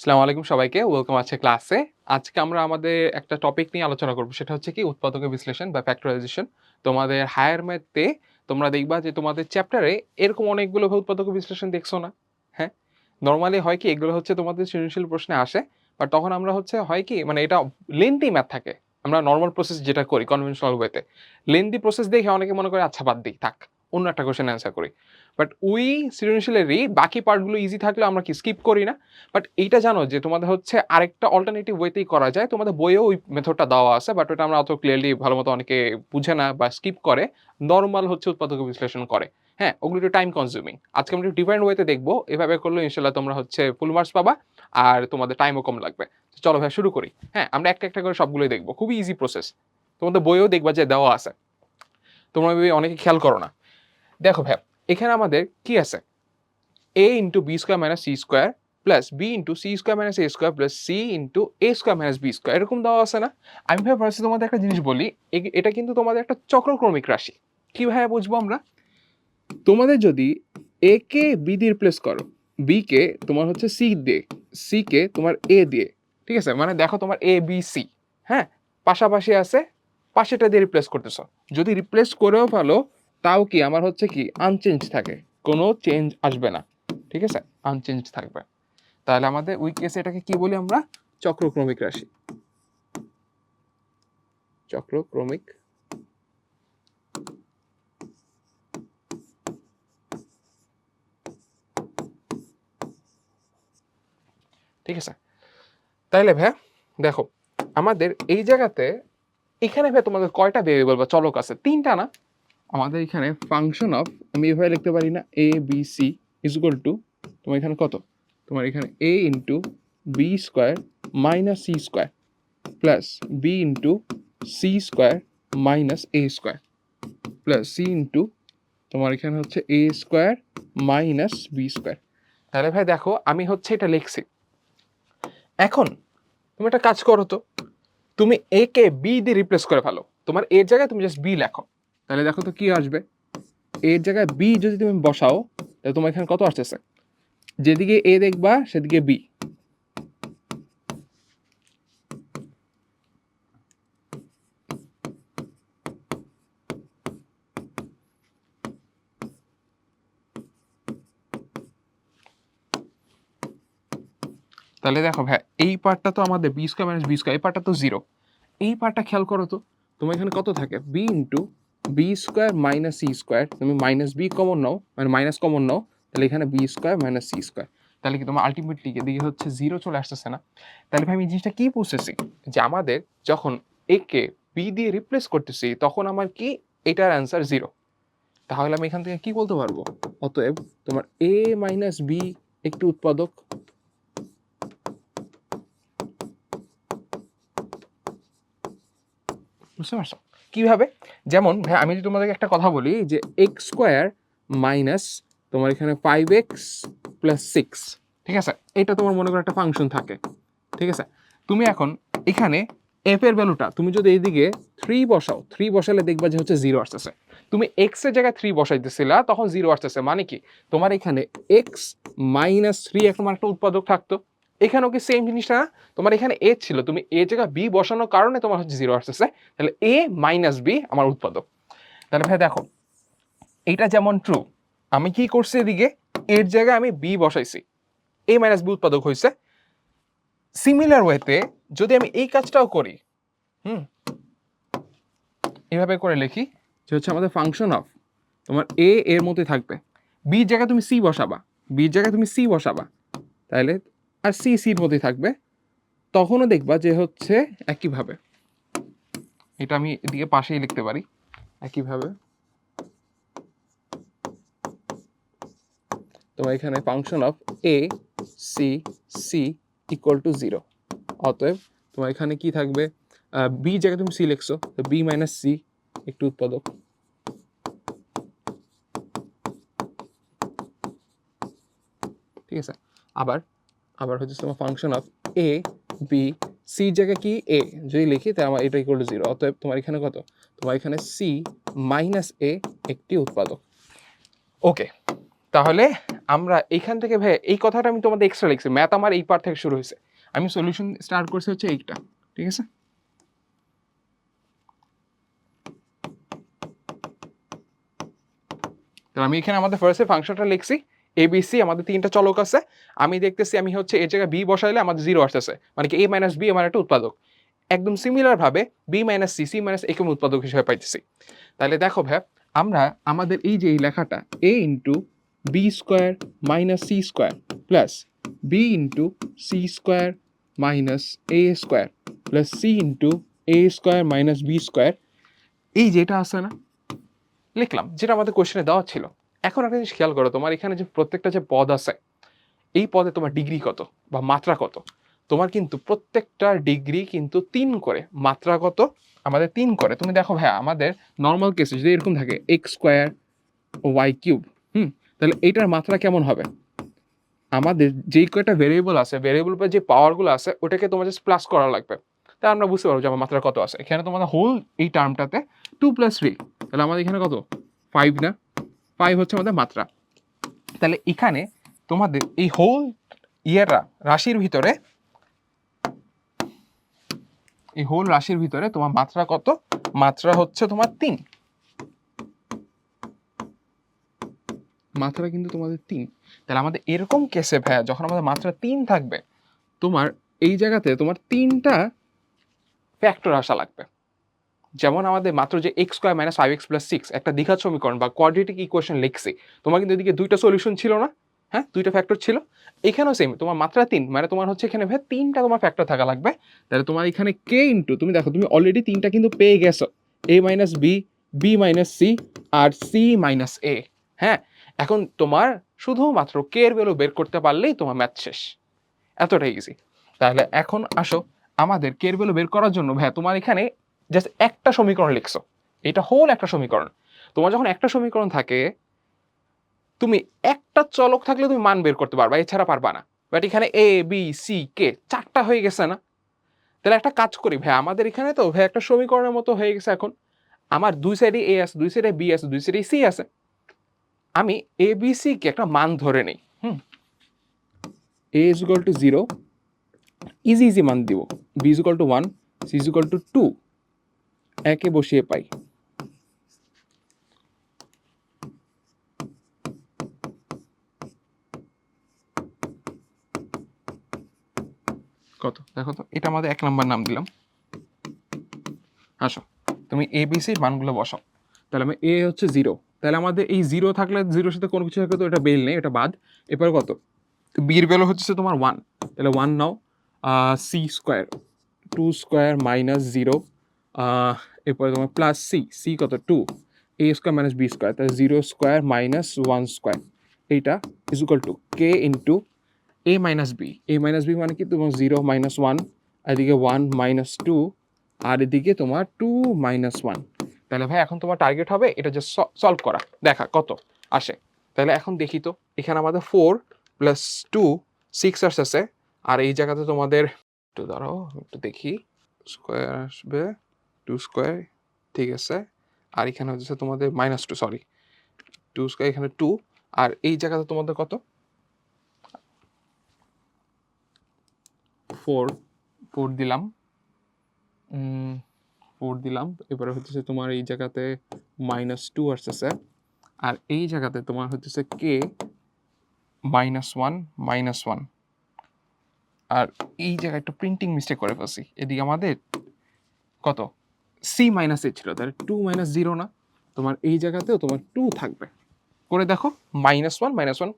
আসসালামু আলাইকুম সবাইকে। ওয়েলকাম আছে ক্লাসে। আজকে আমরা আমাদের একটা টপিক নিয়ে আলোচনা করব। সেটা হচ্ছে কি উৎপাদকের বিশ্লেষণ বা ফ্যাক্টরাইজেশন। তোমাদের হায়ার ম্যাথে তোমরা দেখবা যে তোমাদের চ্যাপ্টারে এরকম অনেকগুলো উৎপাদকের বিশ্লেষণ দেখছো না? হ্যাঁ? নরমালি হয় কি এগুলো হচ্ছে তোমাদের সৃজনশীল প্রশ্নে আসে। বাট তখন আমরা হচ্ছে হয় কি মানে এটা লেন্থি ম্যাথ থাকে। আমরা নরমাল প্রসেস যেটা করি কনভেনশনাল ওয়েতে। লেন্থি প্রসেস দেখে অনেকে মনে করে আচ্ছা বাদ দেই থাক। অন্য একটা কোয়েশ্চেন অ্যান্সার করি। বাট ওই সৃজনশীলেরই বাকি পার্টগুলো ইজি থাকলেও আমরা কি স্কিপ করি না? বাট এইটা জানো যে তোমাদের হচ্ছে আরেকটা অল্টারনেটিভ ওয়েতেই করা যায়। তোমাদের বইয়েও ওই মেথডটা দেওয়া আছে। বাট ওটা আমরা অত ক্লিয়ারলি ভালোমতো অনেকে বুঝে না বা স্কিপ করে। নরমাল হচ্ছে উৎপাদক বিশ্লেষণ করে। হ্যাঁ? ওগুলো একটু টাইম কনজিউমিং। আজকে আমরা একটু ডিফারেন্ট ওয়েতে দেখব। এভাবে করলে ইনশাআল্লাহ তোমরা হচ্ছে ফুল মার্কস পাবা। আর তোমাদের টাইমও কম লাগবে। চলো ভাই শুরু করি। হ্যাঁ? আমরা একটা করে সবগুলোই দেখব। খুবই ইজি প্রসেস। তোমাদের বইয়েও দেখবা যে দেওয়া আছে। তোমরা মেবি অনেকে খেয়াল করো না। দেখো ভাই, এখানে আমাদের কি আছে? a into b square minus c square plus b into c square minus a square plus c into a square minus b square এরকম দেওয়া আছে না? আমি ভাই ফার্স্টে তোমাদের একটা জিনিস বলি, এটা কিন্তু তোমাদের একটা চক্রক্রমিক রাশি। কিভাবে বুঝবো আমরা? তোমাদের যদি a কে b দিয়ে রিপ্লেস করো, b কে তোমার হচ্ছে c দিয়ে, c কে তোমার a দিয়ে, ঠিক আছে? মানে দেখো তোমার a b c, হ্যাঁ? পাশাপাশি আছে, পাশেটা দিয়ে রিপ্লেস করতেছো। যদি রিপ্লেস করেও ফেলো তাও কি আমার হচ্ছে কি আনচেঞ্জ থাকে, কোনো চেঞ্জ আসবে না, ঠিক আছে? আনচেঞ্জ থাকবে। তাহলে আমাদের ওই কেসে এটাকে কি বলি আমরা? চক্রক্রমিক রাশি। চক্রক্রমিক ঠিক আছে? তাইলে ভাই দেখো আমাদের এই জায়গাতে এখানে ভাই তোমাদের কয়টা ভেরিয়েবল বা চলক আছে? তিনটা না? আমাদের এখানে ফাংশন অফ আমি এভাবে লিখতে পারি না A B C is equal to তোমার এখানে কত? তোমার এখানে A into B square minus C square plus B into C square minus A square plus C into তোমার এখানে হচ্ছে A square minus B square. তাহলে ভাই দেখো আমি হচ্ছে এটা লিখছি। এখন তুমি একটা কাজ করো তো, তুমি এ কে বি দিয়ে রিপ্লেস করে ফেলো। তোমার এর জায়গায় তুমি জাস্ট বি লেখো। তাহলে দেখো তো কি আসবে? এর জায়গায় বি যদি তুমি বসাও তাহলে তোমার এখানে কত আসতেছে? যেদিকে এ দেখবা সেদিকে বি। তাহলে দেখো ভাই এই পার্টটা তো আমাদের b square minus B square, এই পার্টটা তো জিরো। এই পার্টটা খেয়াল করো তো, তোমার এখানে কত থাকে? B into B square minus C square, তুমি মাইনাস বি কমন নাও মানে মাইনাস কমন নাও, তাহলে এখানে b square minus C square. তাহলে কি তোমার আলটিমেটলি এদিকে হচ্ছে জিরো চলে আসতেছে না? তাহলে ভাই আমি জিনিসটা কি বুঝতেছি যে আমাদের যখন এ কে বি দিয়ে রিপ্লেস করতেছি তখন আমার কি এটার অ্যান্সার জিরো। তাহলে আমি এখান থেকে কি বলতে পারবো? অতএব তোমার এ মাইনাস বি একটি উৎপাদক। বুঝতে পারছো কিভাবে? যেমন ভাই আমি যদি তোমাদেরকে একটা কথা বলি যে এক্স স্কোয়ার মাইনাস তোমার এখানে 5x প্লাস 6, ঠিক আছে? এটা তোমার মনে করো একটা ফাংশন থাকে, ঠিক আছে? তুমি এখন এখানে এফ এর ভ্যালুটা তুমি যদি এইদিকে 3 বসাও, 3 বসালে দেখবা যে হচ্ছে 0 আসতেছে। তুমি এক্স এর জায়গায় 3 বসাইতেছিলা তখন 0 আসতেছে, মানে কি তোমার এখানে এক্স মাইনাস 3 এখন একটা উৎপাদক থাকতো। এখানেও কি সেম জিনিসটা না? তোমার এখানে এ ছিল, তুমি এ জায়গায় বি বসানোর কারণে তোমার হচ্ছে 0 আসতেছে। তাহলে এ মাইনাস বি আমার উৎপাদক। তাহলে ভাই দেখো এইটা যেমন ট্রু, আমি কি করছি এদিকে এর জায়গায় আমি বি বসাইছি, এ মাইনাস বি উৎপাদক হয়েছে। সিমিলার ওয়েতে যদি আমি এই কাজটাও করি, এইভাবে করে লিখি যে হচ্ছে আমাদের ফাংশন অফ তোমার এ এর মধ্যে থাকবে, বির জায়গায় তুমি সি বসাবা, বির জায়গায় তুমি সি বসাবা, তাহলে আর সি সির মধ্যে থাকবে। তখনও দেখবা যে হচ্ছে একইভাবে, এটা আমি এদিকে পাশেই লিখতে পারি একইভাবে তোমার এখানে function of a c c equal to 0। অতএব তোমার এখানে কি থাকবে? বি জায়গায় তুমি সি লিখছো, তো বি মাইনাস সি একটু উৎপাদক। ঠিক আছে? আবার আবার হচ্ছে তোমার function of a B c জায়গায় কি এ যদি লিখি তাহলে আমার এটা ইকুয়াল টু 0। অতএব তোমার এখানে কত? তোমার এখানে সি মাইনাস এ একটি উৎপাদক। ওকে, তাহলে আমরা এইখান থেকে ভাই এই কথাটা আমি তোমাদের এক্সট্রা লিখছি, ম্যাথ আমার এই পার্ট থেকে শুরু হয়েছে, আমি সলিউশন স্টার্ট করছি হচ্ছে এইটা, ঠিক আছে। তো আমি এখানে আমাদের ফার্স্টে ফাংশনটা লিখছি এবিসি, আমাদের তিনটা চলক আছে, আমি দেখতেছি আমি হচ্ছে এর জায়গায় বি বসাইলে আমাদের জিরো আসতেছে, মানে কি এ মাইনাস বি আমার একটা উৎপাদক, একদম সিমিলার ভাবে b minus C, C minus একে উৎপাদক হিসেবে পাইতেছি। তাহলে দেখো ভাই আমরা আমাদের এই যে এই লেখাটা A into B square minus C square plus B into C square minus A square plus C into A square minus B square, এই যেটা আছে না লিখলাম, যেটা আমাদের কোশ্চেনে দেওয়া ছিল। এখন একটা জিনিস খেয়াল করো, তোমার এখানে যে প্রত্যেকটা যে পদ আছে এই পদে তোমার ডিগ্রি কত বা মাত্রা কত, তোমার কিন্তু প্রত্যেকটা ডিগ্রি কিন্তু 3 করে, মাত্রা কত আমাদের 3 করে। তুমি দেখো ভাইয়া আমাদের নর্মাল কেসে যদি এরকম থাকে এক্স স্কোয়ার ও ওয়াই কিউব, তাহলে এইটার মাত্রা কেমন হবে, আমাদের যেই কয়টা ভেরিয়েবল আছে ভেরিয়েবল পর যে পাওয়ারগুলো আছে ওটাকে তোমার জাস্ট প্লাস করা লাগবে, তাই আমরা বুঝতে পারবো যে আমার মাত্রা কত আছে। এখানে তোমাদের হোল এই টার্মটাতে 2 + 3, তাহলে আমাদের এখানে কত 5 না, 5 হচ্ছে আমাদের মাত্রা। তাহলে এখানে তোমাদের এই হোল ইয়েরা রাশির ভিতরে, এই হোল রাশির ভিতরে তোমার মাত্রা কত, মাত্রা হচ্ছে তোমার 3, মাত্রা কিন্তু তোমাদের 3। তাহলে আমাদের এরকম কেসে ভাইয়া যখন আমাদের মাত্রা 3 থাকবে, তোমার এই জায়গাতে তোমার 3টা ফ্যাক্টর আসা লাগবে। যেমন আমাদের মাত্র যে এক্স স্কোয়ার মাইনাস 5x + 6 একটা দ্বিঘাত সমীকরণ বা কোয়াড্রেটিক ইকুয়েশন লিখছি, তোমার কিন্তু এদিকে দুইটা সলিউশন ছিল না, হ্যাঁ দুইটা ফ্যাক্টর ছিল, এখানেও সেম তোমার মাত্রা 3, মানে তোমার হচ্ছে এখানে ভাই 3টা তোমার ফ্যাক্টর থাকা লাগবে। তাহলে তোমার এখানে কে ইন্টু, তুমি দেখো তুমি অলরেডি 3টা কিন্তু পেয়ে গেছো, a minus B, B minus C আর সি মাইনাস এ। হ্যাঁ, এখন তোমার শুধুমাত্র কে এর ভ্যালু বের করতে পারলেই তোমার ম্যাথ শেষ, এতটাই ইজি। তাহলে এখন আসো আমাদের কে এর ভ্যালু বের করার জন্য ভাই তোমার এখানে জাস্ট একটা সমীকরণ লিখছো, এটা হোল একটা সমীকরণ। তোমার যখন একটা সমীকরণ থাকে তুমি একটা চলক থাকলে তুমি মান বের করতে পারবা, এছাড়া পারবা না। বাট এখানে এ বি সি কে 4টা হয়ে গেছে না, তাহলে একটা কাজ করি ভাই, আমাদের এখানে তো ভাই একটা সমীকরণের মতো হয়ে গেছে। এখন আমার দুই সাইডে এ আছে, দুই সাইডে বি আছে, দুই সাইডে সি আছে, আমি এ বি সি কে একটা মান ধরে নেই, A is equal to 0, easy easy মান দিব, B is equal to 1, C is equal to 2, একে বসিয়ে পাই কত, দেখো তো এটা আমাদের 1 নাম্বার নাম দিলাম। আসো তুমি এ বি সির মানগুলো বসাও, তাহলে আমি এ হচ্ছে 0, তাহলে আমাদের এই 0 থাকলে 0-র সাথে কোনো কিছু থাকলে তো এটা বেল নেই, এটা বাদ। এরপর কত, বির ভ্যালু হচ্ছে তোমার 1, তাহলে 1 নাও, সি স্কোয়ার 2 স্কোয়ার মাইনাস 0, এরপরে তোমার প্লাস সি, সি কত 2, a square minus B square, তাহলে 0 স্কোয়ার মাইনাস 1 স্কোয়ার, এইটা is equal to k into A minus b, a minus b মানে কি তোমার 0 মাইনাস 1, এদিকে 1 মাইনাস 2, আর এদিকে তোমার 2 মাইনাস 1। তাহলে ভাই এখন তোমার টার্গেট হবে এটা যে সলভ করা, দেখা কত আসে। তাহলে এখন দেখি তো এখানে আমাদের 4 + 2 6 আসছে, আর এই জায়গাতে তোমাদের একটু দাঁড়াও একটু দেখি, স্কোয়ার আসবে 2 স্কোয়ার, ঠিক আছে, আর এখানে হচ্ছে তোমাদের -2, সরি 2 স্কোয়ার, এখানে 2, আর এই জায়গাতে তোমাদের কত 4, 4 দিলাম, 4 দিলাম, এবারে হচ্ছে তোমার এই জায়গাতে -2 আসতেছে, আর এই জায়গাতে তোমার হচ্ছে কে -1 -1, আর এই জায়গায় একটা প্রিন্টিং মিস্টেক করে ফেলছি, এদিকে আমাদের কত সি মাইনাস এ ছিল, তাহলে 2 - 0 না, তোমার এই জায়গাতেও তোমার 2 থাকবে, করে দেখো -1 -1 -1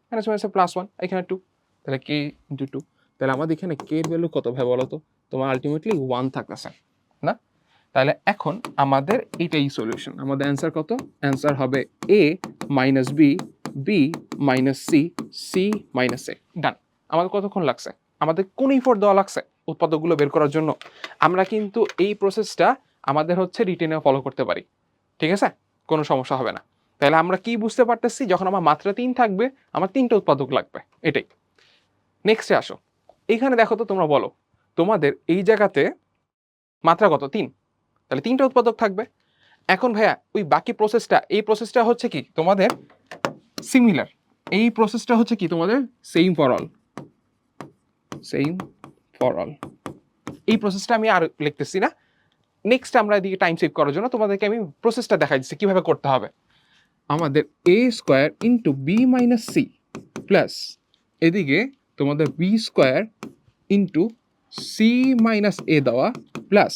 +1, এখানে 2, তাহলে কে ইন্টু 2, তাহলে আমাদের এখানে কে এর ভ্যালু কত ভাই বলো তো, তোমার আলটিমেটলি 1 থাকতেছে না। তাহলে এখন আমাদের এটাই সলিউশন, আমাদের অ্যান্সার কত, অ্যান্সার হবে A minus B, B minus C, C minus A. Done. আমাদের কতক্ষণ লাগছে, আমাদের কোন ইফোর্ট দেওয়া লাগছে উৎপাদকগুলো বের করার জন্য, আমরা কিন্তু এই প্রসেসটা আমাদের হচ্ছে রিটেনে ফলো করতে পারি, ঠিক আছে, কোনো সমস্যা হবে না। তাহলে আমরা কি বুঝতে পারতেছি, যখন আমার মাত্রা 3 থাকবে আমার 3টা উৎপাদক লাগবে, এটাই। নেক্সটে আসো, এইখানে দেখো তো তোমরা বলো তোমাদের এই জায়গাতে মাত্রা কত 3, তাহলে 3টা উৎপাদক থাকবে। এখন ভাইয়া ওই বাকি প্রসেসটা, এই প্রসেসটা হচ্ছে কি তোমাদের সিমিলার, এই প্রসেসটা হচ্ছে কি তোমাদের same for all, same for all. এই প্রসেসটা আমি আর লিখতেছি না। নেক্সট আমরা এদিকে টাইম সেভ করার জন্য তোমাদেরকে আমি প্রসেসটা দেখাই দিচ্ছি কিভাবে করতে হবে। আমাদের a square into B minus C plus এদিকে তোমাদের B square into C minus A দেওয়া প্লাস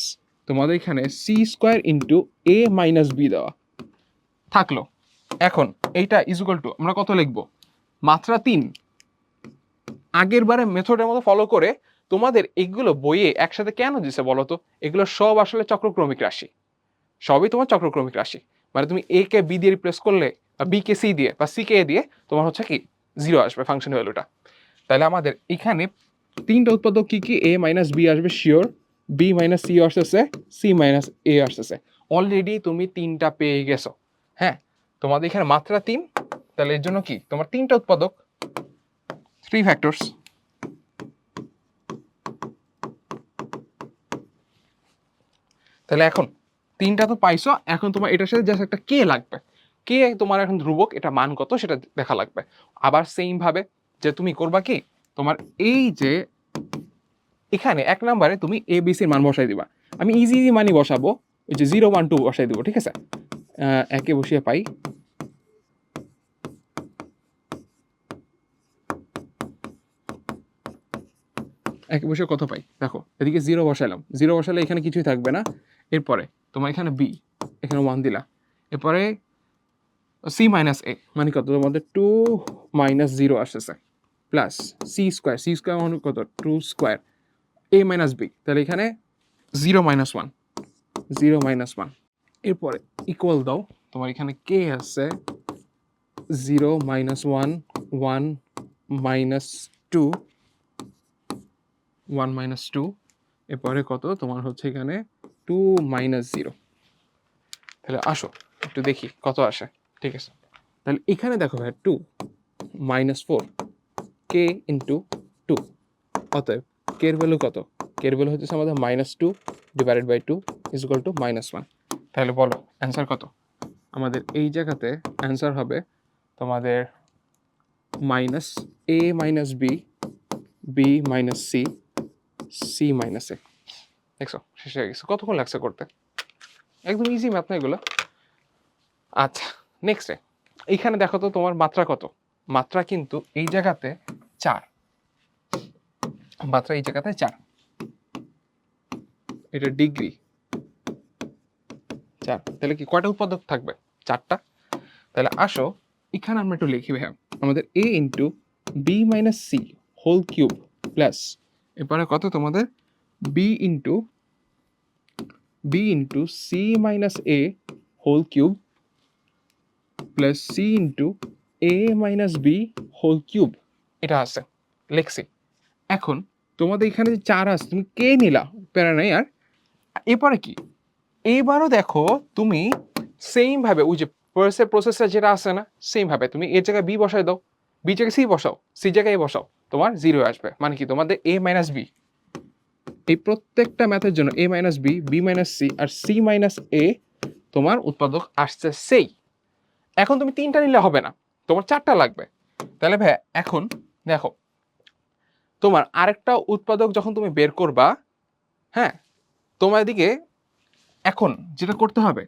তোমাদের এখানে সি স্কোয়ার ইন্টু এ মাইনাস বি দেওয়া থাকলো। এখন এইটা ইজুকাল টু আমরা কত লিখবো, মাত্রা 3। আগের বারে মেথডের মতো ফলো করে তোমাদের এগুলো বইয়ে একসাথে কেন দিছে বলো তো? এগুলো সব আসলে চক্রক্রমিক রাশি, সবই তোমার চক্রক্রমিক রাশি। মানে তুমি এ কে বি দিয়ে রিপ্লেস করলে বা বি কে সি দিয়ে বা সি কে এ দিয়ে তোমার হচ্ছে কি 0 আসবে ফাংশন ভ্যালুটা। তাহলে আমাদের এখানে 3টা উৎপাদক কি কি, এ মাইনাস বি আসবে শিওর, বি মাইনাস সি আসতেছে, সি মাইনাস এ আসতেছে। অলরেডি তুমি 3টা পেয়ে গেছো। হ্যাঁ, তোমাদের এখানে মাত্রা 3, তাহলে এর জন্য কি তোমার 3টা উৎপাদক, 3 ফ্যাক্টরস। তাহলে এখন 3টা তো পাইছো, এখন তোমার এটার সাথে জাস্ট একটা কে লাগবে। কে তোমার এখন ধ্রুবক, এটা মান কত সেটা দেখা লাগবে। আবার সেম ভাবে যে তুমি করবা কি, তোমার এই যে এখানে 1 নম্বরে তুমি এ বি সির মান বসাই দিবা। আমি ইজি ইজি মানই বসাবো, ওই যে 0 1 2 বসাই দিব, ঠিক আছে? একে বসিয়ে পাই, একে বসে কত পাই দেখো, এদিকে 0 বসাইলাম, 0 বসালে এখানে কিছুই থাকবে না। এরপরে তোমার এখানে বি, এখানে 1 দিলা, এরপরে সি মাইনাস এ মানে কত তোমাদের 2 মাইনাস 0 আসতেছে plus C square, C square মানে কত 2 স্কোয়ার, এ মাইনাস বি, তাহলে এখানে 0 মাইনাস 1, 0 মাইনাস 1। এরপরে ইকুয়াল দাও, তোমার এখানে কে আছে 0 মাইনাস 1, 1 মাইনাস 2, 1 মাইনাস 2, এরপরে কত তোমার হচ্ছে এখানে 2 মাইনাস 0। তাহলে আসো একটু দেখি কত আসে, ঠিক আছে? তাহলে এখানে দেখো ভাই 2 মাইনাস 4 কে ইন্টু 2, অতএব কের ভ্যালু কত? কের ভ্যালু হচ্ছে আমাদের minus 2 divided by 2 is equal to minus 1। তাহলে বলো অ্যান্সার কত? আমাদের এই জায়গাতে অ্যান্সার হবে তোমাদের minus A minus B, B minus C, C minus A. দেখছো শেষ হয়ে গেছে। কতক্ষণ লাগছে করতে? একদম ইজি ম্যাথ না এগুলো। আচ্ছা নেক্সটে এইখানে দেখো তো তোমার মাত্রা কত? মাত্রা কিন্তু এই জায়গাতে 4, মাত্রা এই জায়গাতে 4, এটা ডিগ্রি 4। তাহলে কি কয়টা উৎপাদক থাকবে? 4টা। তাহলে আসো এখানে আমরা একটু লিখি ভাই, আমাদের A into B minus C whole cube plus এরপরে কত তোমাদের B into C minus A whole cube plus C into A minus B whole cube, এটা আছে লিখছি। এখন তোমাদের এখানে যে 4 আছে তুমি কে নিলা, প্যারা নাই আর। এরপরে কি, এইবারও দেখো তুমি সেম ভাবে ওই যে প্রসেসটা যেটা আছে না, সেম ভাবে তুমি এর জায়গায় বি বসাই দাও, বি জায়গায় সি বসাও, সি জায়গায় এ বসাও, তোমার 0 আসবে। মানে কি তোমাদের এ মাইনাস বি, এই প্রত্যেকটা ম্যাথের জন্য A minus B, B minus C আর সি মাইনাস এ তোমার উৎপাদক আসছে সেই। এখন তুমি 3টা নিলে হবে না, তোমার 4টা লাগবে। তাহলে ভাই এখন দেখো তোমার আরেকটা উৎপাদক যখন তুমি বের করবা, হ্যাঁ, তোমার দিকে এখন যেটা করতে হবে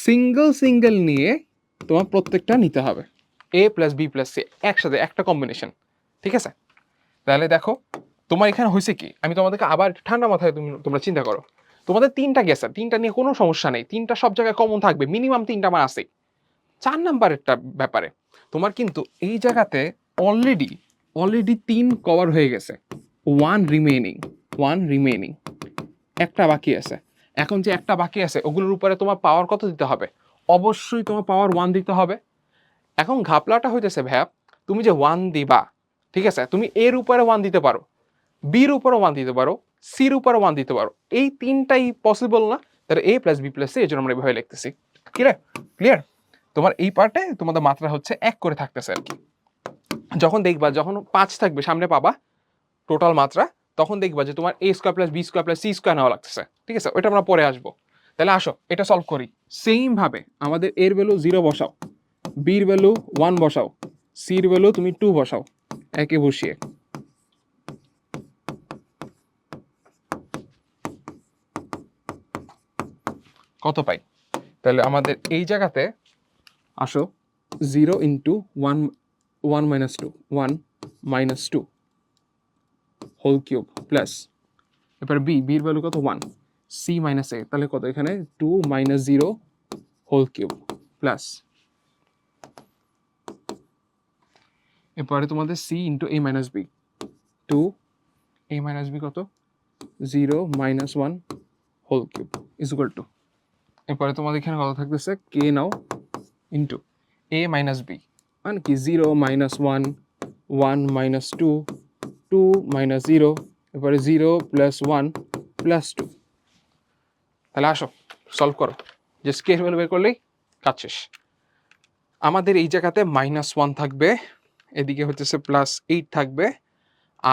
সিঙ্গেল সিঙ্গেল নিয়ে তোমার প্রত্যেকটা নিতে হবে, এ প্লাস বি প্লাস সি একসাথে একটা কম্বিনেশন, ঠিক আছে? তাহলে দেখো তোমার এখানে হয়েছে কি, আমি তোমাদেরকে আবার ঠান্ডা মাথায় তোমরা চিন্তা করো, তোমাদের 3টা গেছে, 3টা নিয়ে কোনো সমস্যা নেই, 3টা সব জায়গায় কমন থাকবে, মিনিমাম 3টা মান আছে। 4 নাম্বারেরটা ব্যাপারে তোমার কিন্তু এই জায়গাতে অলরেডি 3 কভার হয়ে গেছে, 1 রিমেইনিং, একটা বাকি আছে। এখন যে একটা বাকি আছে ওগুলোর উপরে তোমার পাওয়ার কত দিতে হবে? অবশ্যই তোমার পাওয়ার 1 দিতে হবে। এখন ঘাপলাটা হইতেছে ভাইয়া, তুমি যে 1 দিবা, ঠিক আছে, তুমি এর উপরে 1 দিতে পারো, বির উপরে 1 দিতে পারো, সির উপরে 1 দিতে পারো, এই 3টাই পসিবল না। তাহলে এ প্লাস বি প্লাস সি, এই জন্য আমরা এভাবে লিখতেছি। ক্লিয়ার? তোমার এই পার্টে তোমাদের মাত্রা হচ্ছে 1 করে থাকতেছে আর কি। যখন দেখবা যখন 5 থাকবে সামনে পাবা টোটাল মাত্রা, তখন দেখবা যে তোমার A square plus B square plus C square নেওয়া লাগতেছে, ঠিক আছে? ওইটা আমরা পরে আসবো। তাহলে আসো এটা সলভ করি। সেম ভাবে আমাদের এর ভ্যালু 0 বসাও, বির ভ্যালু 1 বসাও, সির ভ্যালু তুমি 2 বসাও একে বসিয়ে, কত পাই? তাহলে আমাদের এই জায়গাতে আসো 0 into 1 minus 2 1 minus 2 whole cube plus, এবার বির ভ্যালু কত 1, সি মাইনাস এ, তাহলে কত এখানে 2 মাইনাস 0 হোল কিউব প্লাস, এরপরে তোমাদের c into A minus b, 2 a minus b কত 0 minus 1 whole cube is equal to, এরপরে তোমাদের এখানে কত থাকতেছে কে নাও ইন্টু এ মাইনাস বি, মানে কি 0 মাইনাস 1 1 মাইনাস 2 2 মাইনাস 0, এরপরে 0 প্লাস 1 প্লাস 2। তাহলে আসো সলভ করো, যে স্কেল ভ্যালু বের করলেই কাজ শেষ। আমাদের এই জায়গাতে -1 থাকবে, এদিকে হচ্ছে +8 থাকবে,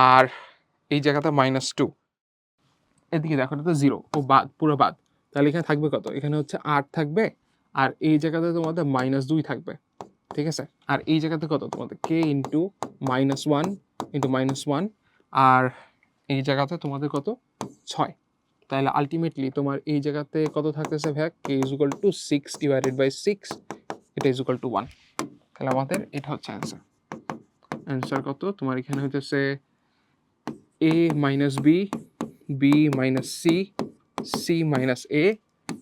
আর এই জায়গাতে -2, এদিকে দেখো এটা তো 0 ও বাদ, পুরো বাদ। তাহলে এখানে থাকবে কত, এখানে হচ্ছে 8 থাকবে, আর এই জায়গাতে তোমাদের -2 থাকবে, ঠিক আছে। আর এই জায়গাতে কত তোমাদের k ইন্টু -1 ইন্টু -1, আর এই জায়গাতে তোমাদের কত 6। তাহলে আলটিমেটলি তোমার এই জায়গাতে কত থাকতেছে ভাগ k is equal to 6 divided by 6, এটা ইজ ইকুয়াল টু 1। তাহলে আমাদের এটা হচ্ছে অ্যান্সার। অ্যান্সার কত তোমার এখানে হইতেছে a minus B, B minus C, C minus a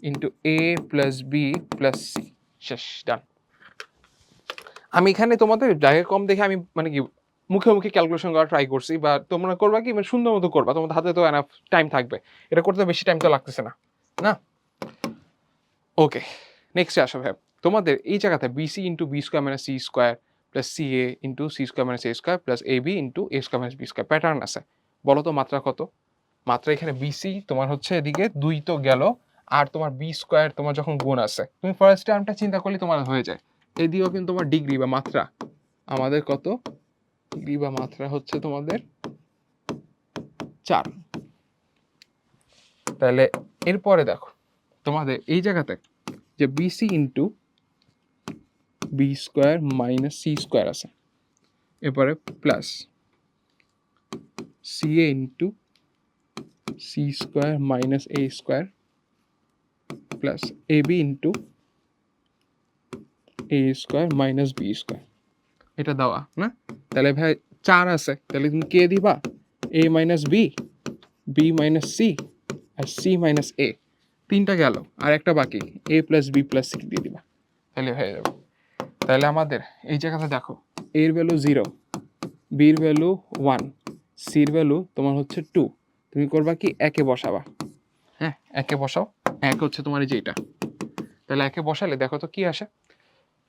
into a plus B plus c. শেষ, ডান। আমি এখানে তোমাদের জায়গা কম দেখে আমি মানে কি মুখে মুখে ক্যালকুলেশন করা ট্রাই করছি, বা তোমরা করবা কি মানে সুন্দর মতো করবা, তোমাদের হাতে তো এনাফ টাইম থাকবে, এটা করতে বেশি টাইম তো লাগতেছে না, না? ওকে, নেক্সটে আসো ভাই। তোমাদের এই জায়গাতে BC into B square minus C square plus C A into C square minus A square plus A B into A square minus B square pattern আছে। বলো তো মাত্রা কত? মাত্রা এখানে বিসি তোমার হচ্ছে এদিকে 2 তো গেল, আর তোমার বি স্কোয়ার তোমার যখন গুণ আছে, তুমি ফার্স্ট টার্মটা চিন্তা করলে তোমার হয়ে যায়। এদিকেও কিন্তু তোমার ডিগ্রি বা মাত্রা আমাদের কত, ডিগ্রি বা মাত্রা হচ্ছে তোমাদের 4। তাহলে এরপরে দেখো তোমাদের এই জায়গাতে যে b c into B square minus C square আছে, এরপরে plus C A into C square minus A square plus A B into A square minus B square, এটা দেওয়া না? তাহলে ভাই 4 আছে, তাহলে তুমি কে দিবা A minus B, B minus C আর সি মাইনাস এ, 3টা গেল, আর একটা বাকি A plus B plus C দিয়ে দিবা, তাহলে হয়ে যাবে। তাহলে আমাদের এই জায়গাতে দেখো এর ভ্যালু 0, বির ভ্যালু 1, সির ভ্যালু তোমার হচ্ছে 2, তুমি করবা কি একে বসাবা, হ্যাঁ একে বসাও, এক হচ্ছে তোমার এই যে এটা, তাহলে একে বসালে দেখো তো কি আসে।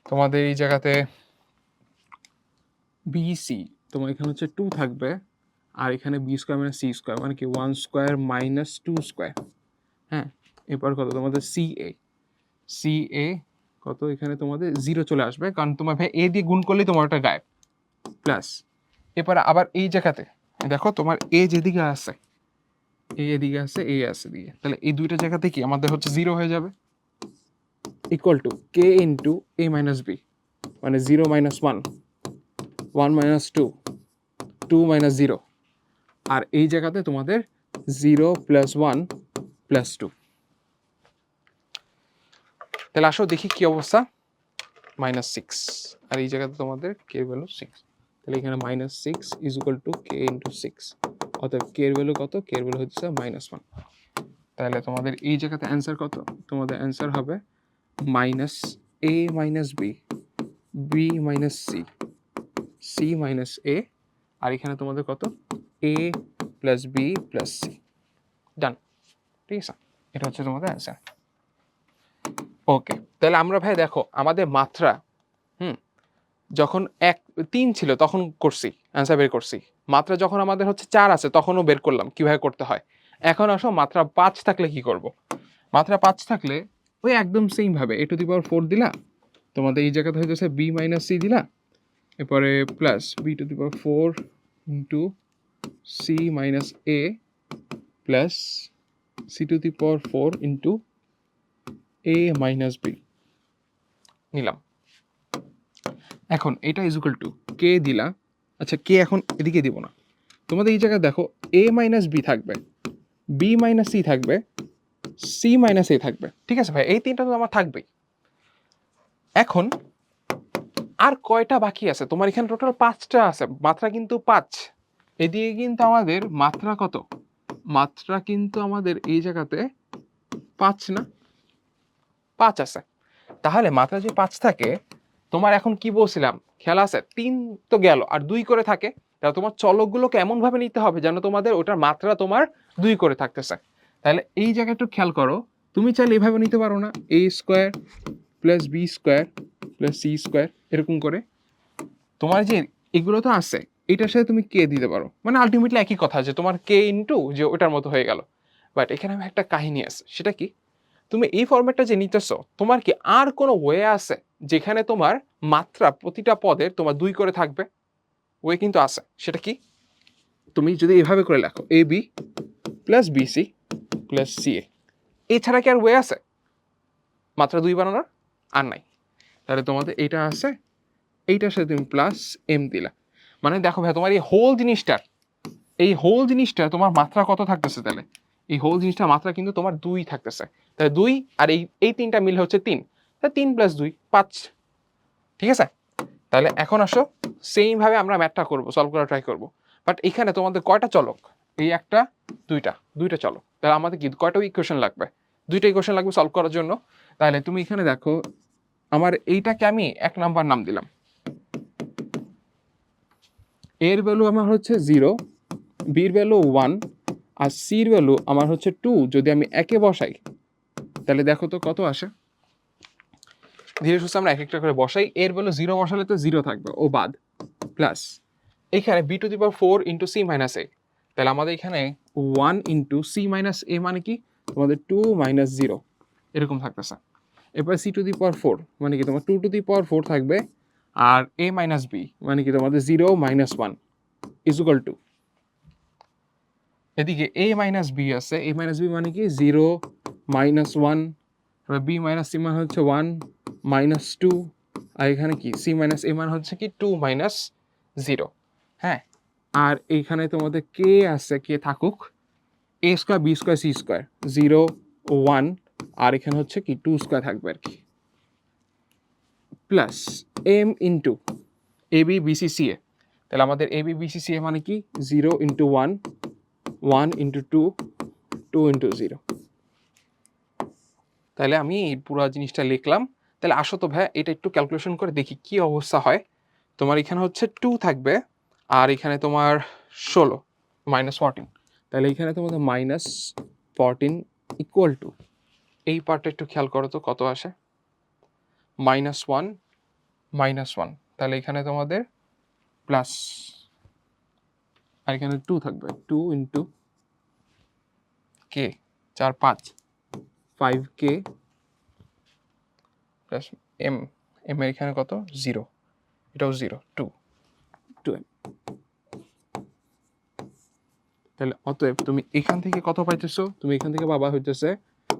তোমাদের এই জায়গাতে বিসি তোমার এখানে হচ্ছে 2 থাকবে, আর এখানে b square minus C square, মানে কি 1 স্কোয়ার মাইনাস 2 স্কোয়ার, হ্যাঁ। এরপর কত তোমাদের সি এ, সি এ কত এখানে তোমাদের 0 চলে আসবে, কারণ তোমার ভাই এ দিয়ে গুণ করলেই তোমার ওটা গায়েব, প্লাস এরপরে আবার এই জায়গাতে দেখো তোমার এ যেদিকে আছে, এ এদিকে আছে, এ আছে দিকে, তাহলে এই দুইটা জায়গাতে কি আমাদের হচ্ছে 0 হয়ে যাবে, equal to k into A minus b, মানে 0 মাইনাস 1, 1 মাইনাস 2, 2 মাইনাস 0, আর এই জায়গাতে তোমাদের 0 প্লাস 1 প্লাস 2। তাহলে আসো দেখি কি অবস্থা, -6, আর এই জায়গাতে তোমাদের কে ভ্যালু 6, তাহলে এখানে -6 is equal to k into 6, অর্থাৎ কে এর ভ্যালু কত, কে এর ভ্যালু হচ্ছে -1। তাহলে তোমাদের এই জায়গাতে অ্যান্সার কত, তোমাদের অ্যান্সার হবে minus A minus B, B minus C, C minus A, আর এখানে তোমাদের কত A plus B plus C, done, ঠিক আছে। এটা হচ্ছে তোমাদের অ্যান্সার। ওকে, তাহলে আমরা ভাই দেখো আমাদের মাত্রা যখন 3 ছিল তখন করছি, অ্যান্সার বের করছি। মাত্রা যখন আমাদের হচ্ছে 4 আছে তখনও বের করলাম কিভাবে করতে হয়। এখন আসো মাত্রা 5 থাকলে কি করব। মাত্রা 5 থাকলে ওই একদম সেম ভাবে a টু দি পাওয়ার 4 দিলা, তোমাদের এই জায়গাতে হয়ে যাচ্ছে b মাইনাস সি দিলা, এরপরে plus b to the power 4 into C minus a plus c to the power 4 into A minus b নিলাম। এখন এটা ইজ ইকুয়াল টু কে দিলা, আচ্ছা কে এখন এদিকে দিব না, তোমাদের এই জায়গায় দেখো এ মাইনাস বি থাকবে, বি মাইনাস সি থাকবে, সি মাইনাস এ থাকবে, ঠিক আছে ভাই, এই তিনটা তো আমার থাকবেই। এখন আর কয়টা বাকি আছে তোমার? এখানে টোটাল 5টা আছে, মাত্রা কিন্তু 5। এদিকে কিন্তু আমাদের মাত্রা কত? মাত্রা কিন্তু আমাদের এই জায়গাতে 5 না, 5 আছে। তাহলে মাত্রা যে 5 থাকে, তোমার এখন কি বলছিলাম খেয়াল আছে, 3 তো গেল আর 2 করে থাকে, তাহলে তোমার চলকগুলোকে এমন ভাবে নিতে হবে যেন তোমাদের ওটার মাত্রা তোমার 2 করে থাকতেছে। তাহলে এই জায়গায় একটু খেয়াল করো, তুমি চাইলে এভাবে নিতে পারো না, A square plus B square plus C square, এরকম করে তোমার যে এগুলো তো আছে, এটার সাথে তুমি কে দিতে পারো, মানে আলটিমেটলি একই কথা যে তোমার কে ইন্টু যে ওটার মতো হয়ে গেল। বাট এখানে আমি একটা কাহিনী আছে, সেটা কি, তুমি এই ফরম্যাটটা যে নিতেছো, তোমার কি আর কোনো ওয়ে আছে যেখানে তোমার মাত্রা প্রতিটা পদের তোমার 2 করে থাকবে? ওয়ে কিন্তু আছে, সেটা কি, তুমি যদি এভাবে করে লেখো A B plus BC plus C A, এছাড়া কি আর ওয়ে আছে মাত্রা 2 বানানোর? আর নাই। তাহলে তোমাদের এইটা আছে, এইটার সাথে তুমি প্লাস এম দিলা, মানে দেখো ভাই তোমার এই হোল জিনিসটা তোমার মাত্রা কত থাকতেছে? তাহলে এই হোল জিনিসটার মাত্রা কিন্তু তোমার 2 থাকতেছে। তাহলে 2 আর এই তিনটা মিলে হচ্ছে 3, তাহলে 3 প্লাস 2 5, ঠিক আছে। তাহলে এখন আসো সেম ভাবে আমরা ম্যাথটা করবো, সলভ করা ট্রাই করবো। বাট এখানে তোমাদের কয়টা চলক? এই একটা, দুইটা চলক, তাহলে আমাদের কি কয়টা ইকুয়েশন লাগবে? 2টা ইকুয়েশন লাগবে সলভ করার জন্য। তাহলে তুমি এখানে দেখো, আমার এইটাকে আমি 1 নাম্বার নাম দিলাম, এর ভ্যালু আমার হচ্ছে 0, বির ভ্যালু 1, আর সির ভ্যালু আমার হচ্ছে 2। যদি আমি একে বসাই তাহলে দেখো তো কত আসে। ধীরে সুস্থে আমরা এক একটা করে বসাই, এর ভ্যালু 0 বসালে তো 0 থাকবে, ও বাদ, প্লাস এখানে B to the power 4 into C minus A, তাহলে আমাদের এখানে 1 ইন্টু সি মাইনাস এ মানে কি তোমাদের 2 মাইনাস 0 এরকম থাকতেছে। এরপর সি টু দি পাওয়ার 4 মানে কি তোমার 2 টু দি পাওয়ার 4 থাকবে, আর এ মাইনাস বি মানে কি তোমাদের 0 মাইনাস 1 ইজ ইকুয়াল টু, এদিকে এ মাইনাস বি আছে, এ মাইনাস বি মানে কি 0 মাইনাস 1, এবার বি মাইনাস সি মানে হচ্ছে 1 মাইনাস 2, আর এখানে কি সি মাইনাস এ মানে হচ্ছে কি 2 মাইনাস 0। হ্যাঁ, আর এইখানে তোমাদের কে আছে, কে থাকুক, A square B square C square 0 1, আর এখানে হচ্ছে কি 2 স্কোয়ার থাকবে আর কি, plus M into A B BC C A. তাহলে আমাদের A B BC C A মানে কি 0 ইন্টু 1, 1 ইন্টু 2, 2 ইন্টু 0। তাহলে আমি এই পুরো জিনিসটা লিখলাম। তাহলে আসো তো ভাই এটা একটু ক্যালকুলেশন করে দেখি কি অবস্থা হয়। তোমার এখানে হচ্ছে 2 থাকবে, আর এখানে তোমার 16 মাইনাস 14, তাহলে এখানে তোমাদের মাইনাস 14 ইকুয়াল টু, এই পার্টটা একটু খেয়াল করো তো কত আসে, মাইনাস 1 মাইনাস 1, তাহলে এখানে তোমাদের প্লাস, আর এখানে 2 থাকবে, 2 into k 4 5, 5 k plus M, M এর এখানে কত 0, এটাও 0, 2 2m। তাহলে অতএব তুমি এখান থেকে কত পাইতেছো? তুমি এখান থেকে পাবা হইতেছে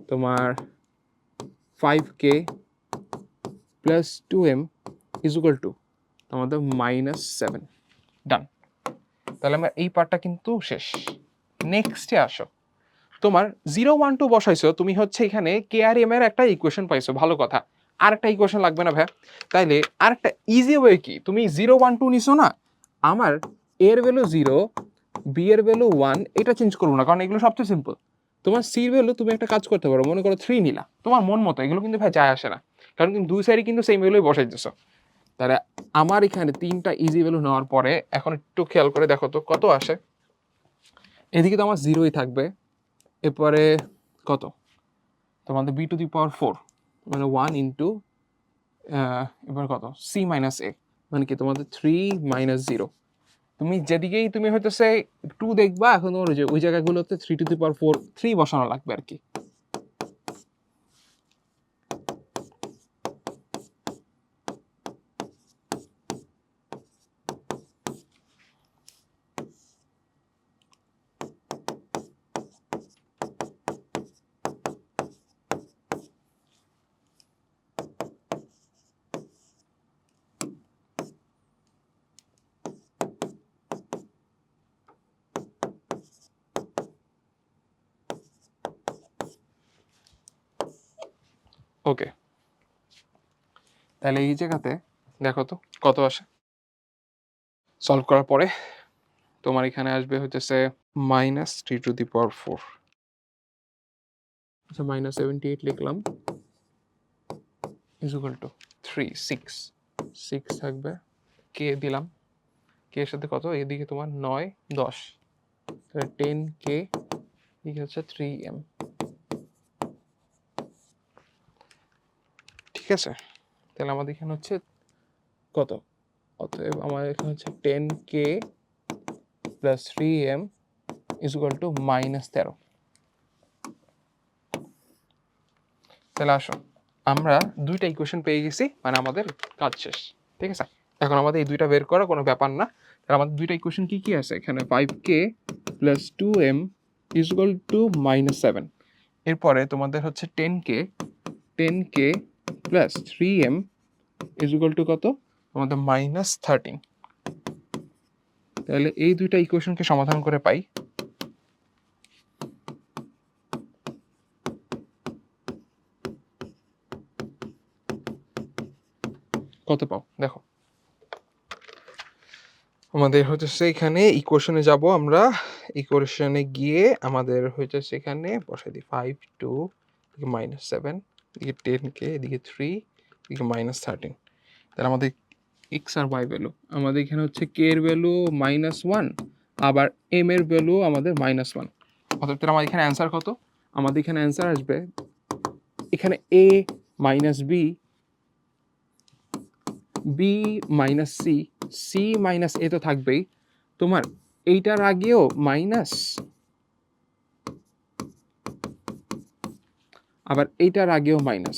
তোমার 5k plus 2m is equal two তোমাদের মাইনাস 7। ডান। তাহলে আমার এই পার্টটা কিন্তু শেষ। নেক্সটে আসো, তোমার 0 1 2 বসাইছো, তুমি হচ্ছে এখানে কে আর এম এর একটা ইকুয়েশন পাইছো, ভালো কথা। আর একটা ইকুয়েশন লাগবে না ভাই? তাইলে আর একটা ইজি ওয়ে কি, তুমি 0 1 2 নিছো না, আমার এর ভ্যালু 0, বি এর ভ্যালু 1, এটা চেঞ্জ করবো না, কারণ এগুলো সবচেয়ে সিম্পল। তোমার সি ভ্যালু তুমি একটা কাজ করতে পারো, মনে করো 3 নিলা, তোমার মন মতো, এগুলো কিন্তু ভাই যায় আসে না, কারণ তুমি দুই সাইডে কিন্তু সেম ভ্যালুই বসাই দিছো। তাহলে আমার এখানে 3টা ইজি ভ্যালু নেওয়ার পরে এখন একটু খেয়াল করে দেখো তো কত আসে। এদিকে তো আমার 0ই থাকবে, এরপরে কত তোমাদের বি টু দি পাওয়ার 4 মানে 1 ইন্টু, এবার কত সি মাইনাস এ মানে কি তোমাদের 3 মাইনাস 0। তুমি যেদিকেই তুমি হইতেছে 2 দেখবা, এখন ওই জায়গাগুলোতে 3 টু দি পাওয়ার 4 3 বসানো লাগবে আর কি। ওকে, তাহলে এই জায়গাতে দেখো তো কত আসে। সলভ করার পরে তোমার এখানে আসবে হচ্ছে -3^4। আচ্ছা, -78 লিখলাম ইজ ইকুয়াল টু 3, 6 থাকবে, কে দিলাম, কে এর সাথে কত, এদিকে তোমার 9, 10, তাহলে 10k, এদিকে হচ্ছে 3m। ঠিক আছে, তাহলে আমাদের এখানে হচ্ছে কত, অতএব আমাদের এখানে হচ্ছে 10k plus 3m is equal two -13। তাহলে আসো, আমরা দুইটা ইকুয়েশন পেয়ে গেছি, মানে আমাদের কাজ শেষ। ঠিক আছে, এখন আমাদের এই দুইটা বের করা কোনো ব্যাপার না। তাহলে আমাদের দুইটা ইকুয়েশন কি কি আছে এখানে, 5k plus 2m is equal two -7। এরপরে তোমাদের হচ্ছে 10k plus 3m is equal two কত, তোমাদের -13। তাহলে এই দুইটা ইকুয়েশনকে সমাধান করে পাই কত, পাও দেখো। আমাদের হচ্ছে এখানে ইকুয়েশনে যাব আমরা, ইকুয়েশনে গিয়ে আমাদের হচ্ছে সেখানে বসাই দিই 5, 2, এদিকে -7, এদিকে 10k, এদিকে 3, এদিকে -13। তাহলে আমাদের এক্স আর ওয়াই ভ্যালু, আমাদের এখানে হচ্ছে কে এর ভ্যালু -1, আবার এম এর ভ্যালু আমাদের -1। অর্থাৎ আমাদের এখানে অ্যান্সার কত, আমাদের এখানে অ্যান্সার আসবে এখানে a minus B, B minus C, C minus A তো থাকবেই, তোমার এইটার আগেও মাইনাস, আবার এইটার আগেও মাইনাস।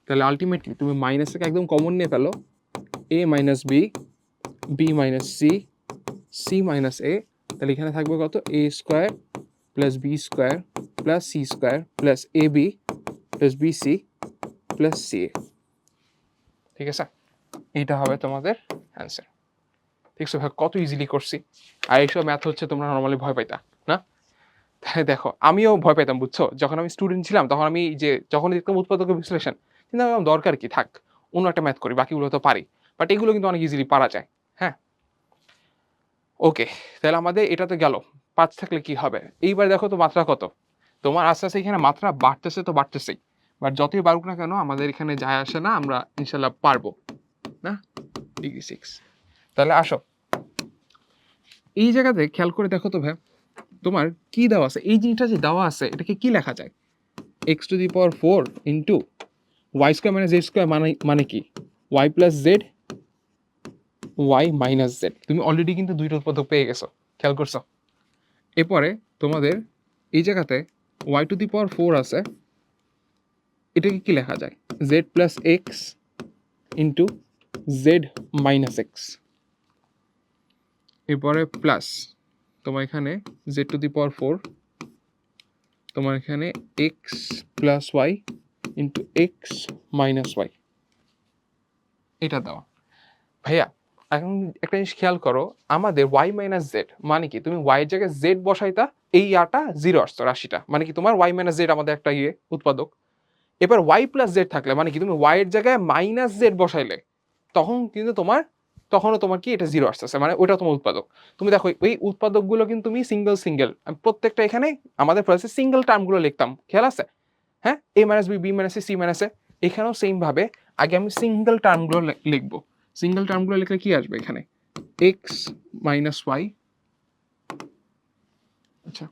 তাহলে আলটিমেটলি তুমি মাইনাসটাকে একদম কমন নিয়ে ফেলো, A minus B, B minus C, C minus A, তাহলে এখানে থাকবে কত, A square plus B square plus C square plus A B plus B C plus C A. ঠিক আছে, এইটা হবে তোমাদের অ্যান্সার। ঠিক আছে ভাই, কত ইজিলি করছি। আর এইসব ম্যাথ হচ্ছে তোমরা নর্মালি ভয় পাইতা না, তাই দেখো আমিও ভয় পেতাম বুঝছো, যখন আমি স্টুডেন্ট ছিলাম তখন আমি যে যখন দেখতাম উৎপাদক বিশ্লেষণ, কিন্তু আমার দরকার কি, থাক অন্য একটা ম্যাথ করি, বাকিগুলো তো পারি। বাট এগুলো কিন্তু অনেক ইজিলি পারা যায়। হ্যাঁ, ওকে, তাহলে আমাদের এটা তো গেল, 5 থাকলে কি হবে। এইবার দেখো তো মাত্রা কত, তোমার আস্তে আস্তে এখানে মাত্রা বাড়তেছে তো বাড়তেছেই, বাট যতই বাড়ুক না কেন আমাদের এখানে যায় আসে না, আমরা ইনশাল্লাহ পারবো না। ডিগ্রি 6, তাহলে আসো এই জায়গাতে খেয়াল করে দেখো তো ভাই, তোমার কি দেওয়া আছে, এই জিনিসটা যে দেওয়া আছে এটাকে কি লেখা যায়, x⁴ into y square minus z square, মানে কি y plus z, y minus z. তুমি অলরেডি কিন্তু দুইটা উৎপাদক পেয়ে গেছো, খেয়াল করছো। এরপরে তোমাদের এই জায়গাতে y⁴ আছে, এটাকে কি লেখা যায়, z plus x into z minus x. এরপরে প্লাস তোমার এখানে z⁴, তোমার এখানে x plus y into x minus y, এটা দেওয়া। ভাইয়া এখন একটা জিনিস খেয়াল করো, আমাদের ওয়াই মাইনাস জেড মানে কি, তুমি ওয়াই এর জায়গায় জেড বসাইতা, এই আটা 0 আসতো রাশিটা, মানে কি তোমার ওয়াই মাইনাস জেড আমাদের একটা উৎপাদক। এবার ওয়াই প্লাস জেড থাকলে মানে কি, তুমি ওয়াই এর জায়গায় মাইনাস জেড বসাইলে তখন কিন্তু তখনও তোমার কি এটা 0 আসতেছে, মানে ওইটা তোমার উৎপাদক। তুমি দেখো এই উৎপাদকগুলো কিন্তু তুমি সিঙ্গেল প্রত্যেকটা এখানে আমাদের প্রসেসে সিঙ্গেল টার্মগুলো লিখতাম, খেয়াল আছে। হ্যাঁ, A minus B, B minus C minus A, এখানেও সেম ভাবে আগে আমি সিঙ্গেল টার্মগুলো লিখবো। সিঙ্গেল টার্মগুলো লিখলে কি আসবে এখানে, এক্স মাইনাস ওয়াই, আচ্ছা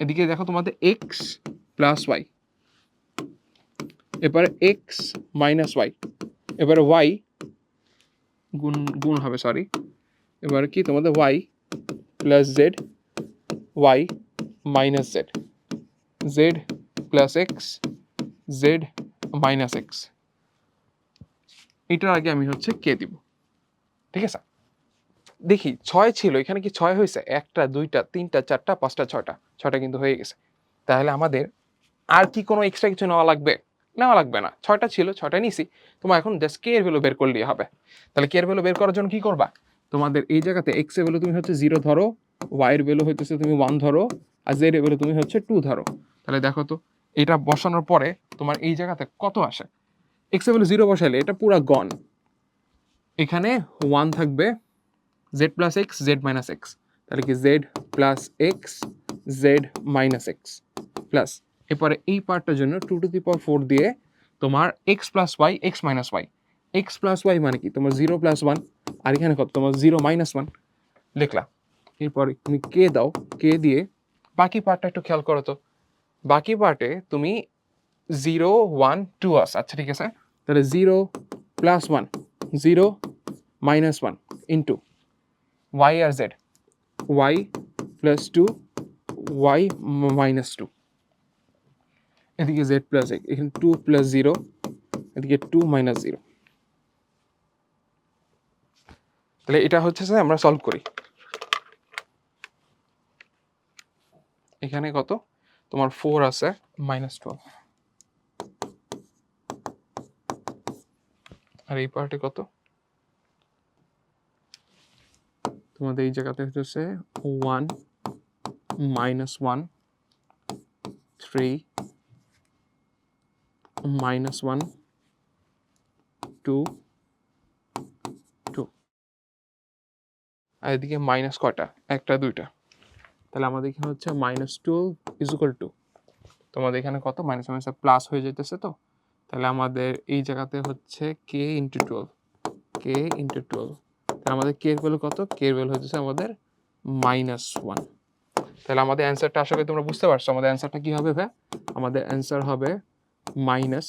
এদিকে দেখো তোমাদের এক্স প্লাস ওয়াই, এবারে এক্স মাইনাস ওয়াই, এবারে ওয়াই গুণ হবে, সরি, এবারে কি তোমাদের y plus z, y minus z, z plus x, z minus x. এটার আগে আমি হচ্ছে কে দিব। ঠিক আছে, দেখি 6 ছিল, এখানে কি 6 হয়েছে, 1টা 2টা 3টা 4টা 5টা 6টা কিন্তু হয়ে গেছে। তাহলে আমাদের আর কি কোনো এক্সট্রা কিছু নেওয়া লাগবে, নেওয়া লাগবে না, 6টা ছিল 6টা নিছি। তোমার এখন জাস্ট কে এর ভ্যালু বের করলেই হবে। তাহলে কে এর ভ্যালু বের করার জন্য কি করবা, তোমাদের এই জায়গাতে এক্স এর ভ্যালু তুমি হচ্ছে 0 ধরো, ওয়াই এর ভ্যালু হইতেছে তুমি 1 ধরো, আর জেড এ বলে তুমি হচ্ছে 2 ধরো, তাহলে দেখো তো এটা বসানোর পরে তোমার এই জায়গাতে কত আসে। এক্স এ বলে 0 বসাইলে এটা পুরা গন, এখানে 1 থাকবে, z plus x z minus x, তাহলে কি z plus x z minus x plus, এরপরে এই পার্টটার জন্য 2^4 দিয়ে তোমার x plus y x minus y, x plus y মানে কি তোমার 0 প্লাস 1, আর এখানে কত তোমার 0 মাইনাস 1 লিখলা। এরপরে তুমি কে দাও, কে দিয়ে বাকি পার্টটা একটু খেয়াল করো তো, বাকি পার্টে তুমি 0 1 2 আস, আচ্ছা ঠিক আছে, তাহলে 0 প্লাস 1 0 মাইনাস 1 ইন্টু y আর z, y plus 2 y minus 2, এদিকে z প্লাস x, এখানে 2 প্লাস 0, এদিকে 2 মাইনাস 0। তাহলে এটা হচ্ছে যে আমরা সলভ করি, এখানে কত তোমার 4 আছে মাইনাস 12, আর এই পার্টে কত তোমাদের এই জায়গাতে হচ্ছে 1 মাইনাস 1 3 মাইনাস 1 2 2, আর এদিকে মাইনাস কয়টা, একটা দুইটা, তাহলে আমাদের এখানে হচ্ছে মাইনাস 12 ইজ ইকুয়াল টু, তোমাদের এখানে কত মাইনাস মাইনাস প্লাস হয়ে যেতেছে, তো তাহলে আমাদের এই জায়গাতে হচ্ছে কে ইন্টু 12, কে ইন্টু 12, তাহলে আমাদের কে এর ভ্যালু কত, কে এর ভ্যালু হচ্ছে আমাদের মাইনাস 1। তাহলে আমাদের অ্যান্সারটা আশা করি তোমরা বুঝতে পারছো, আমাদের অ্যান্সারটা কি হবে ভাই, আমাদের অ্যান্সার হবে মাইনাস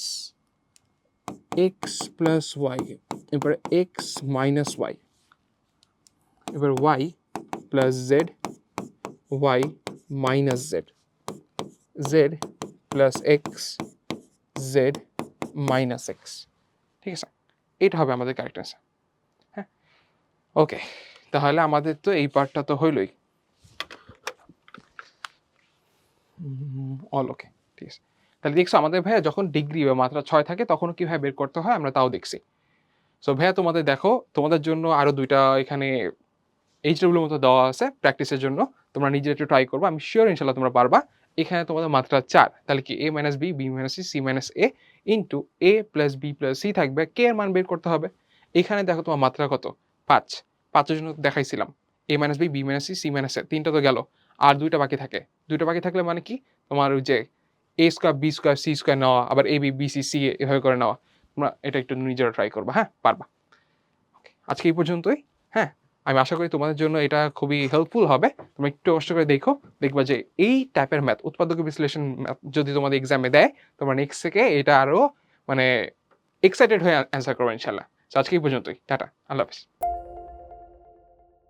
এক্স প্লাস ওয়াই, এরপরে এক্স মাইনাস ওয়াই, এবার y plus z, y minus z, z plus x z minus x, ঠিক আছে, এটা হবে আমাদের কারেক্ট অ্যান্সার। হ্যাঁ ওকে, তাহলে আমাদের তো এই পার্টটা তো হইলই, অল ওকে, ঠিক আছে। তাহলে দেখছো আমাদের ভাইয়া যখন ডিগ্রি বা মাত্রা 6 থাকে তখনও কীভাবে বের করতে হয় আমরা তাও দেখছি। সো ভাইয়া তোমাদের দেখো, তোমাদের জন্য আরও 2টা এখানে এইচডব্লিউর মতো দেওয়া আছে প্র্যাকটিসের জন্য, তোমরা নিজে একটু ট্রাই করবা, আমি শিওর ইনশাল্লাহ তোমরা পারবা। এখানে তোমাদের মাত্রা 4, তাহলে কি a minus B, B minus C, C minus a into a plus B plus c থাকবে, কে এর মান বের করতে হবে। এখানে দেখো তোমার মাত্রা কত 5, 5-এর জন্য দেখাইছিলাম a minus B, B minus C, C minus A, 3টা তো গেল, আর 2টা বাকি থাকে, 2টা বাকি থাকলে মানে কি তোমার ওই যে A square B square C square নেওয়া, আবার A B B C C এভাবে করে নেওয়া, তোমরা এটা একটু নিজেরা ট্রাই করবা, হ্যাঁ পারবা। আজকে এই পর্যন্তই, হ্যাঁ আমি আশা করি তোমাদের জন্য এটা খুবই হেল্পফুল হবে, তোমরা একটু কষ্ট করে দেখো, দেখবা যে এই টাইপের ম্যাথ, উৎপাদক বিশ্লেষণ ম্যাথ যদি তোমাদের এক্সামে দেয় তোমরা নেক্সট থেকে এটা আরও মানে এক্সাইটেড হয়ে অ্যান্সার করবে ইনশাল্লাহ। আজকে এই পর্যন্তই, টাটা, আল্লাহ হাফিজ।